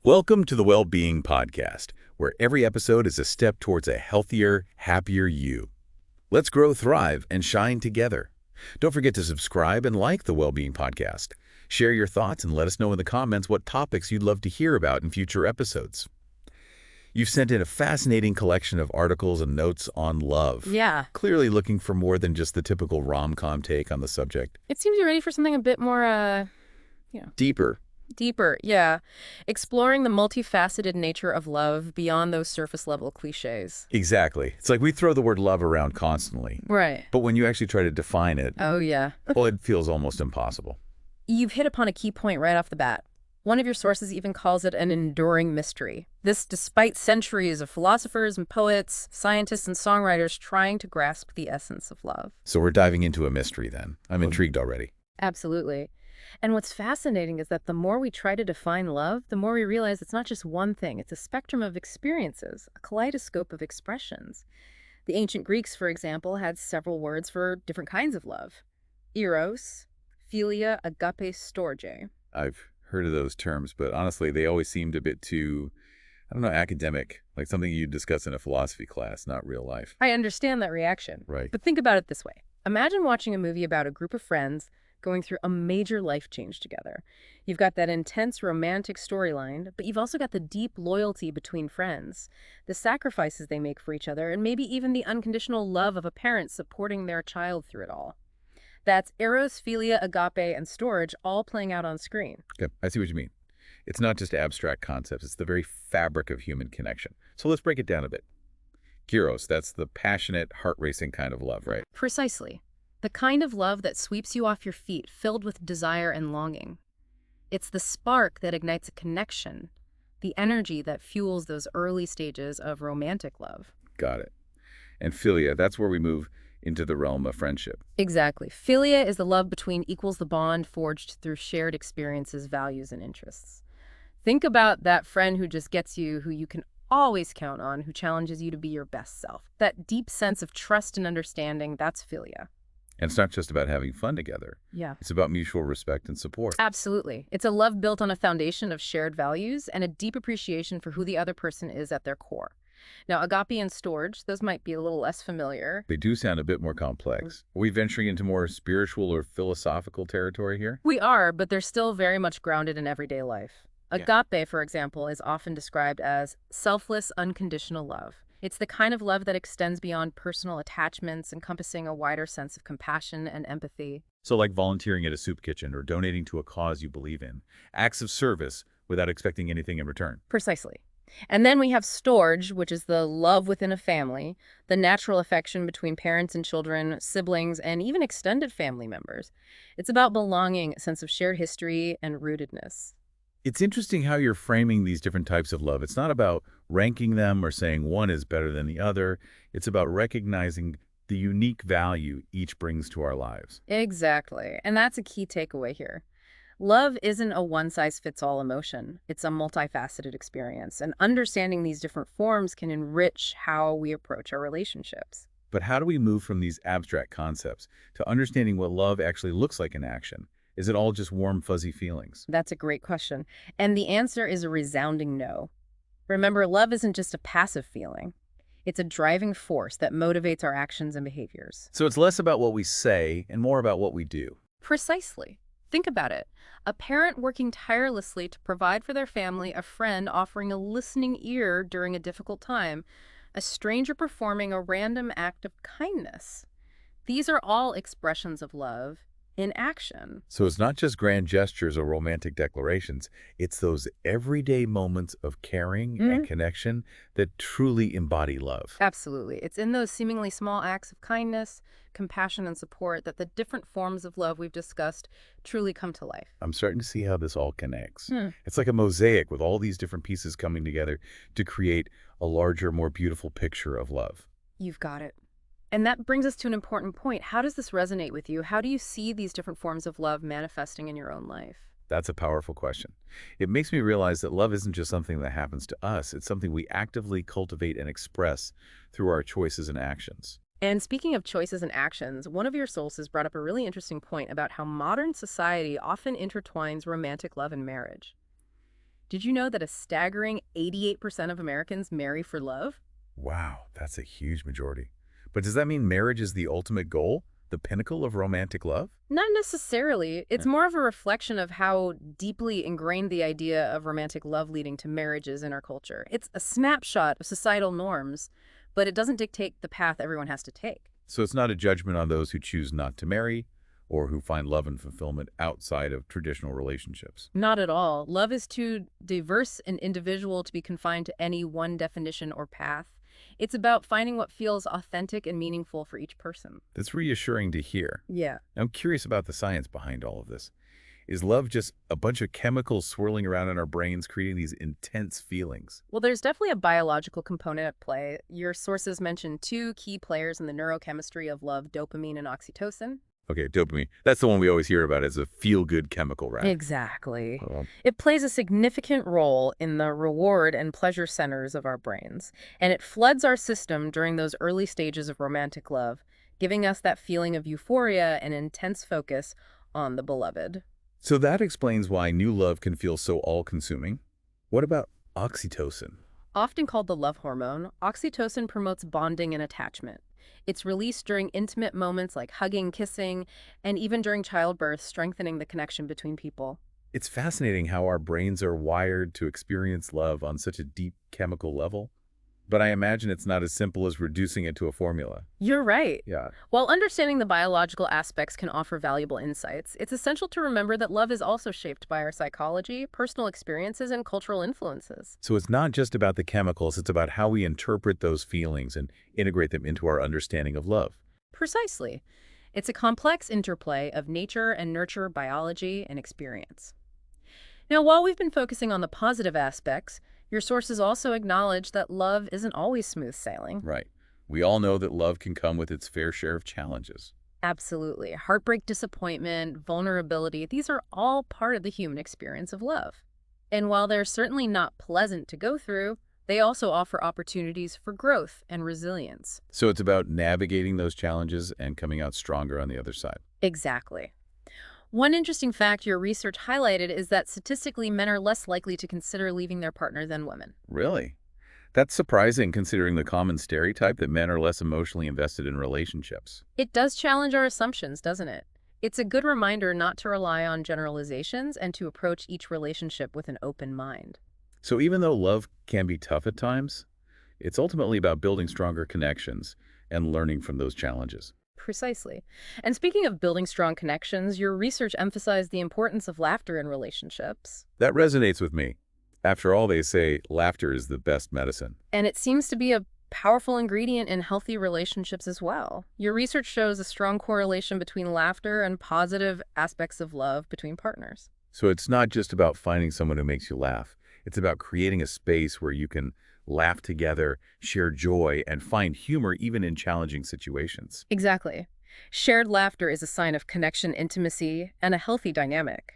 Welcome to the Well-Being Podcast, where every episode is a step towards a healthier, happier you. Let's grow, thrive, and shine together. Don't forget to subscribe and like the Well-Being Podcast. Share your thoughts and let us know in the comments what topics you'd love to hear about in future episodes. You've sent in a fascinating collection of articles and notes on love. Yeah. Clearly looking for more than just the typical rom-com take on the subject. It seems you're ready for something a bit more, Deeper. deeper. Yeah. Exploring the multifaceted nature of love beyond those surface-level cliches. Exactly. It's like we throw the word love around constantly. Right. But when you actually try to define it, Oh, yeah. well, it feels almost impossible. You've hit upon a key point right off the bat. One of your sources even calls it an enduring mystery. This despite centuries of philosophers and poets, scientists and songwriters trying to grasp the essence of love. So we're diving into a mystery then. I'm intrigued already. Absolutely. And what's fascinating is that the more we try to define love, the more we realize it's not just one thing. It's a spectrum of experiences, a kaleidoscope of expressions. The ancient Greeks, for example, had several words for different kinds of love. Eros, philia, agape, storge. I've heard of those terms, but honestly, they always seemed a bit too, I don't know, academic, like something you discuss in a philosophy class, not real life. I understand that reaction. Right. But think about it this way. Imagine watching a movie about a group of friends going through a major life change together. You've got that intense romantic storyline, but you've also got the deep loyalty between friends, the sacrifices they make for each other, and maybe even the unconditional love of a parent supporting their child through it all. That's eros, philia, agape, and storge all playing out on screen. Okay, I see what you mean. It's not just abstract concepts, it's the very fabric of human connection. So let's break it down a bit. Gyros, that's the passionate, heart-racing kind of love, right? Precisely. The kind of love that sweeps you off your feet, filled with desire and longing. It's the spark that ignites a connection, the energy that fuels those early stages of romantic love. Got it. And philia, that's where we move into the realm of friendship. Exactly. Philia is the love between equals, the bond forged through shared experiences, values, and interests. Think about that friend who just gets you, who you can always count on, who challenges you to be your best self. That deep sense of trust and understanding, that's philia. And it's not just about having fun together. Yeah. It's about mutual respect and support. Absolutely. It's a love built on a foundation of shared values and a deep appreciation for who the other person is at their core. Now, agape and storge, those might be a little less familiar. They do sound a bit more complex. Are we venturing into more spiritual or philosophical territory here? We are, but they're still very much grounded in everyday life. Yeah. Agape, for example, is often described as selfless, unconditional love. It's the kind of love that extends beyond personal attachments, encompassing a wider sense of compassion and empathy. So like volunteering at a soup kitchen or donating to a cause you believe in. Acts of service without expecting anything in return. Precisely. And then we have storge, which is the love within a family, the natural affection between parents and children, siblings, and even extended family members. It's about belonging, a sense of shared history, and rootedness. It's interesting how you're framing these different types of love. It's not about ranking them or saying one is better than the other. It's about recognizing the unique value each brings to our lives. Exactly. And that's a key takeaway here. Love isn't a one-size-fits-all emotion. It's a multifaceted experience, and understanding these different forms can enrich how we approach our relationships. But how do we move from these abstract concepts to understanding what love actually looks like in action? Is it all just warm, fuzzy feelings? That's a great question. And the answer is a resounding no. Remember, love isn't just a passive feeling. It's a driving force that motivates our actions and behaviors. So it's less about what we say and more about what we do. Precisely. Think about it. A parent working tirelessly to provide for their family, a friend offering a listening ear during a difficult time, a stranger performing a random act of kindness. These are all expressions of love in action. So it's not just grand gestures or romantic declarations. It's those everyday moments of caring and connection that truly embody love. Absolutely. It's in those seemingly small acts of kindness, compassion, and support that the different forms of love we've discussed truly come to life. I'm starting to see how this all connects. It's like a mosaic with all these different pieces coming together to create a larger, more beautiful picture of love. You've got it. And that brings us to an important point. How does this resonate with you? How do you see these different forms of love manifesting in your own life? That's a powerful question. It makes me realize that love isn't just something that happens to us. It's something we actively cultivate and express through our choices and actions. And speaking of choices and actions, one of your sources brought up a really interesting point about how modern society often intertwines romantic love and marriage. Did you know that a staggering 88% of Americans marry for love? Wow, that's a huge majority. But does that mean marriage is the ultimate goal? The pinnacle of romantic love? Not necessarily. It's Eh, more of a reflection of how deeply ingrained the idea of romantic love leading to marriage is in our culture. It's a snapshot of societal norms, but it doesn't dictate the path everyone has to take. So it's not a judgment on those who choose not to marry or who find love and fulfillment outside of traditional relationships. Not at all. Love is too diverse and individual to be confined to any one definition or path. It's about finding what feels authentic and meaningful for each person. That's reassuring to hear. Yeah. I'm curious about the science behind all of this. Is love just a bunch of chemicals swirling around in our brains, creating these intense feelings? Well, there's definitely a biological component at play. Your sources mention two key players in the neurochemistry of love, dopamine and oxytocin. Okay, dopamine. That's the one we always hear about as a feel-good chemical, right? Exactly. Well, It plays a significant role in the reward and pleasure centers of our brains, and it floods our system during those early stages of romantic love, giving us that feeling of euphoria and intense focus on the beloved. so that explains why new love can feel so all-consuming. What about oxytocin? Often called the love hormone, oxytocin promotes bonding and attachment. It's released during intimate moments like hugging, kissing, and even during childbirth, strengthening the connection between people. It's fascinating how our brains are wired to experience love on such a deep chemical level, but I imagine it's not as simple as reducing it to a formula. You're right. Yeah. While understanding the biological aspects can offer valuable insights, it's essential to remember that love is also shaped by our psychology, personal experiences, and cultural influences. So it's not just about the chemicals, it's about how we interpret those feelings and integrate them into our understanding of love. Precisely. It's a complex interplay of nature and nurture, biology, and experience. Now, while we've been focusing on the positive aspects, your sources also acknowledge that love isn't always smooth sailing. Right. We all know that love can come with its fair share of challenges. Absolutely. Heartbreak, disappointment, vulnerability, these are all part of the human experience of love. And while they're certainly not pleasant to go through, they also offer opportunities for growth and resilience. So it's about navigating those challenges and coming out stronger on the other side. Exactly. One interesting fact your research highlighted is that statistically men are less likely to consider leaving their partner than women. Really? That's surprising considering the common stereotype that men are less emotionally invested in relationships. It does challenge our assumptions, doesn't it? It's a good reminder not to rely on generalizations and to approach each relationship with an open mind. So even though love can be tough at times, it's ultimately about building stronger connections and learning from those challenges. Precisely. And speaking of building strong connections, your research emphasized the importance of laughter in relationships. That resonates with me. After all, they say laughter is the best medicine. And it seems to be a powerful ingredient in healthy relationships as well. Your research shows a strong correlation between laughter and positive aspects of love between partners. So it's not just about finding someone who makes you laugh. It's about creating a space where you can laugh together, share joy, and find humor even in challenging situations. Exactly. Shared laughter is a sign of connection, intimacy, and a healthy dynamic.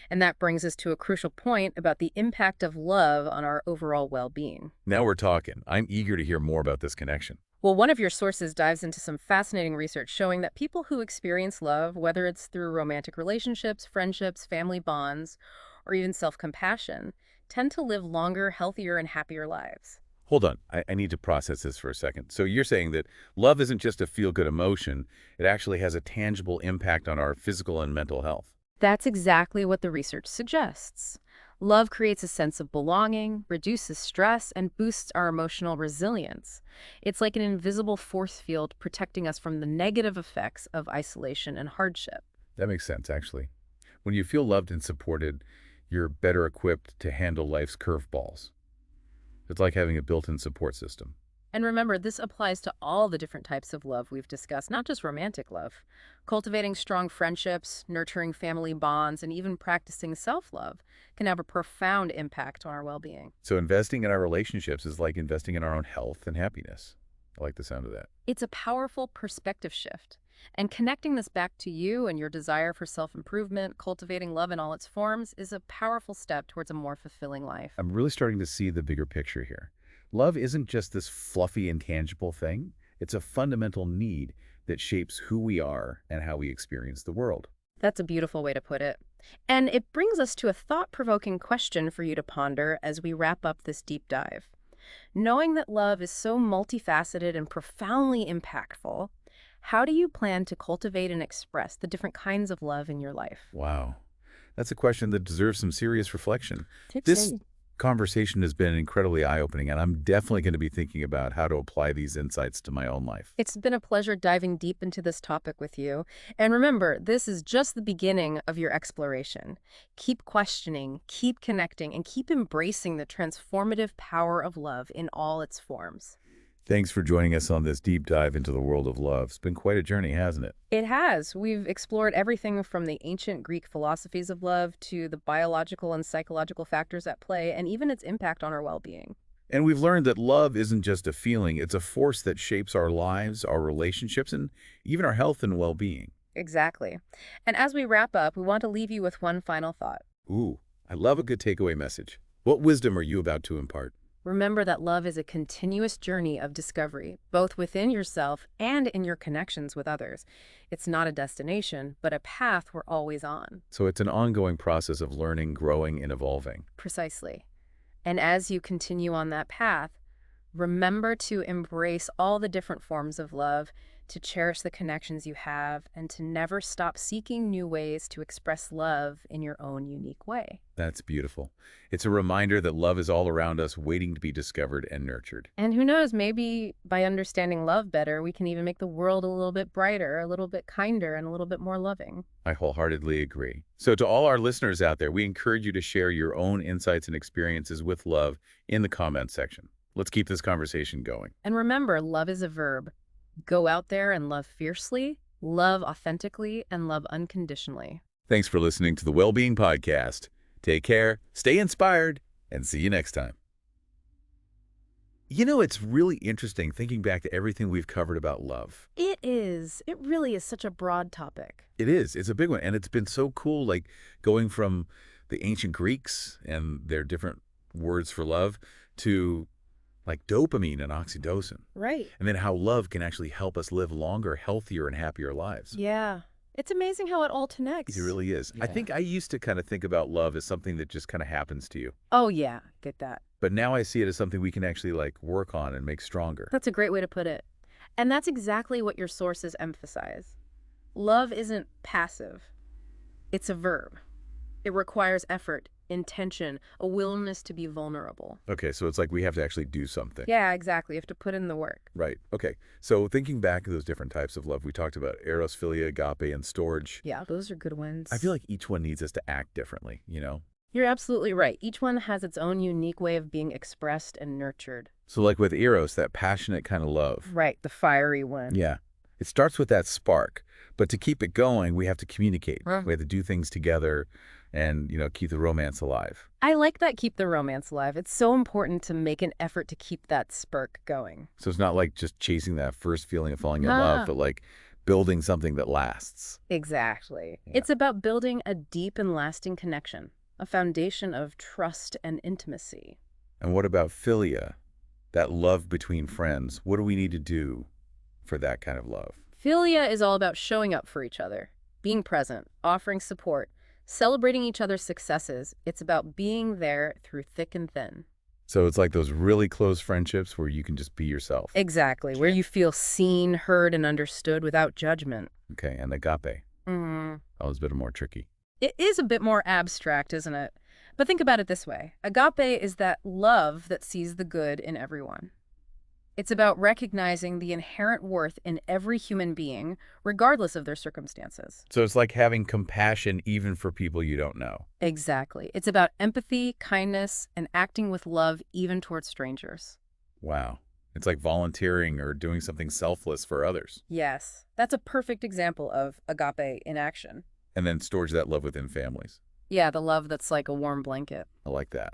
And that brings us to a crucial point about the impact of love on our overall well-being. Now we're talking. I'm eager to hear more about this connection. Well, one of your sources dives into some fascinating research showing that people who experience love, whether it's through romantic relationships, friendships, family bonds, or even self-compassion, tend to live longer, healthier, and happier lives. Hold on. I need to process this for a second. So you're saying that love isn't just a feel-good emotion. It actually has a tangible impact on our physical and mental health. That's exactly what the research suggests. Love creates a sense of belonging, reduces stress, and boosts our emotional resilience. It's like an invisible force field protecting us from the negative effects of isolation and hardship. That makes sense, actually. When you feel loved and supported, you're better equipped to handle life's curveballs. It's like having a built-in support system. And remember, this applies to all the different types of love we've discussed, not just romantic love. Cultivating strong friendships, nurturing family bonds, and even practicing self-love can have a profound impact on our well-being. So investing in our relationships is like investing in our own health and happiness. I like the sound of that. It's a powerful perspective shift. And connecting this back to you and your desire for self-improvement, cultivating love in all its forms, is a powerful step towards a more fulfilling life. I'm really starting to see the bigger picture here. Love isn't just this fluffy, intangible thing. It's a fundamental need that shapes who we are and how we experience the world. That's a beautiful way to put it. And it brings us to a thought-provoking question for you to ponder as we wrap up this deep dive. Knowing that love is so multifaceted and profoundly impactful, how do you plan to cultivate and express the different kinds of love in your life? Wow. That's a question that deserves some serious reflection. Take This say. conversation has been incredibly eye-opening, and I'm definitely going to be thinking about how to apply these insights to my own life. It's been a pleasure diving deep into this topic with you. And remember, this is just the beginning of your exploration. Keep questioning, keep connecting, and keep embracing the transformative power of love in all its forms. Thanks for joining us on this deep dive into the world of love. It's been quite a journey, hasn't it? It has. We've explored everything from the ancient Greek philosophies of love to the biological and psychological factors at play, and even its impact on our well-being. And we've learned that love isn't just a feeling, it's a force that shapes our lives, our relationships, and even our health and well-being. Exactly. And as we wrap up, we want to leave you with one final thought. Ooh, I love a good takeaway message. What wisdom are you about to impart? Remember that love is a continuous journey of discovery, both within yourself and in your connections with others. It's not a destination, but a path we're always on. So it's an ongoing process of learning, growing, and evolving. Precisely. And as you continue on that path, remember to embrace all the different forms of love, to cherish the connections you have, and to never stop seeking new ways to express love in your own unique way. That's beautiful. It's a reminder that love is all around us, waiting to be discovered and nurtured. And who knows, maybe by understanding love better, we can even make the world a little bit brighter, a little bit kinder, and a little bit more loving. I wholeheartedly agree. So to all our listeners out there, we encourage you to share your own insights and experiences with love in the comments section. Let's keep this conversation going. And remember, love is a verb. Go out there and love fiercely, love authentically, and love unconditionally. Thanks for listening to the Wellbeing Podcast. Take care, stay inspired, and see you next time. You know, it's really interesting thinking back to everything we've covered about love. It is. It really is such a broad topic. It is. It's a big one. And it's been so cool, like going from the ancient Greeks and their different words for love to like dopamine and oxytocin. Right. And then how love can actually help us live longer, healthier, and happier lives. Yeah. It's amazing how it all connects. It really is. I think I used to kind of think about love as something that just kind of happens to you. Oh, yeah. Get that. But now I see it as something we can actually like work on and make stronger. That's a great way to put it. And that's exactly what your sources emphasize. Love isn't passive. It's a verb. It requires effort, intention, a willingness to be vulnerable. Okay, so it's like we have to actually do something. Yeah, exactly. You have to put in the work. Right. Okay. So thinking back to those different types of love, we talked about eros, philia, agape, and storge. Yeah, those are good ones. I feel like each one needs us to act differently, you know? You're absolutely right. Each one has its own unique way of being expressed and nurtured. So like with eros, that passionate kind of love. Right, the fiery one. Yeah. It starts with that spark, but to keep it going, we have to communicate. Huh. We have to do things together and, you know, keep the romance alive. I like that keep the romance alive. It's so important to make an effort to keep that spark going. So it's not like just chasing that first feeling of falling in Ah. love, but like building something that lasts. Exactly. Yeah. It's about building a deep and lasting connection, a foundation of trust and intimacy. And what about philia? That love between friends. What do we need to do for that kind of love? Philia is all about showing up for each other, being present, offering support, celebrating each other's successes. It's about being there through thick and thin. So it's like those really close friendships where you can just be yourself. Exactly, where you feel seen, heard, and understood without judgment. Okay, and agape. Mm. That was a bit more tricky. It is a bit more abstract, isn't it? But think about it this way. Agape is that love that sees the good in everyone. It's about recognizing the inherent worth in every human being, regardless of their circumstances. So it's like having compassion even for people you don't know. Exactly. It's about empathy, kindness, and acting with love even towards strangers. Wow. It's like volunteering or doing something selfless for others. Yes, that's a perfect example of agape in action. And then storage that love within families. Yeah, the love that's like a warm blanket. I like that.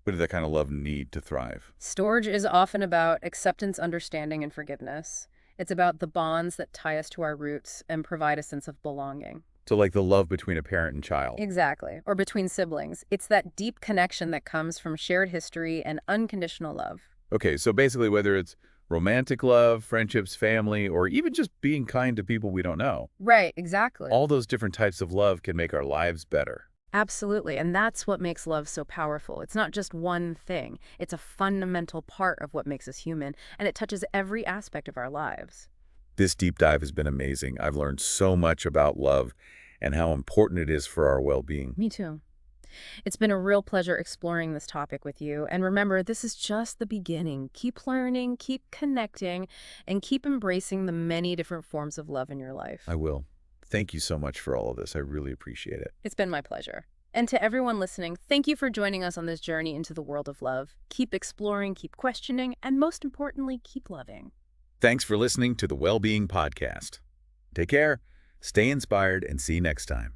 What does that kind of love need to thrive? Storge is often about acceptance, understanding, and forgiveness. It's about the bonds that tie us to our roots and provide a sense of belonging. So like the love between a parent and child. Exactly. Or between siblings. It's that deep connection that comes from shared history and unconditional love. Okay, so basically whether it's Romantic love, friendships, family, or even just being kind to people we don't know. Right, exactly. All those different types of love can make our lives better. Absolutely. And that's what makes love so powerful. It's not just one thing. It's a fundamental part of what makes us human, and it touches every aspect of our lives. This deep dive has been amazing. I've learned so much about love and how important it is for our well-being. Me too. It's been a real pleasure exploring this topic with you. And remember, this is just the beginning. Keep learning, keep connecting, and keep embracing the many different forms of love in your life. I will. Thank you so much for all of this. I really appreciate it. It's been my pleasure. And to everyone listening, thank you for joining us on this journey into the world of love. Keep exploring, keep questioning, and most importantly, keep loving. Thanks for listening to the Wellbeing Podcast. Take care, stay inspired, and see you next time.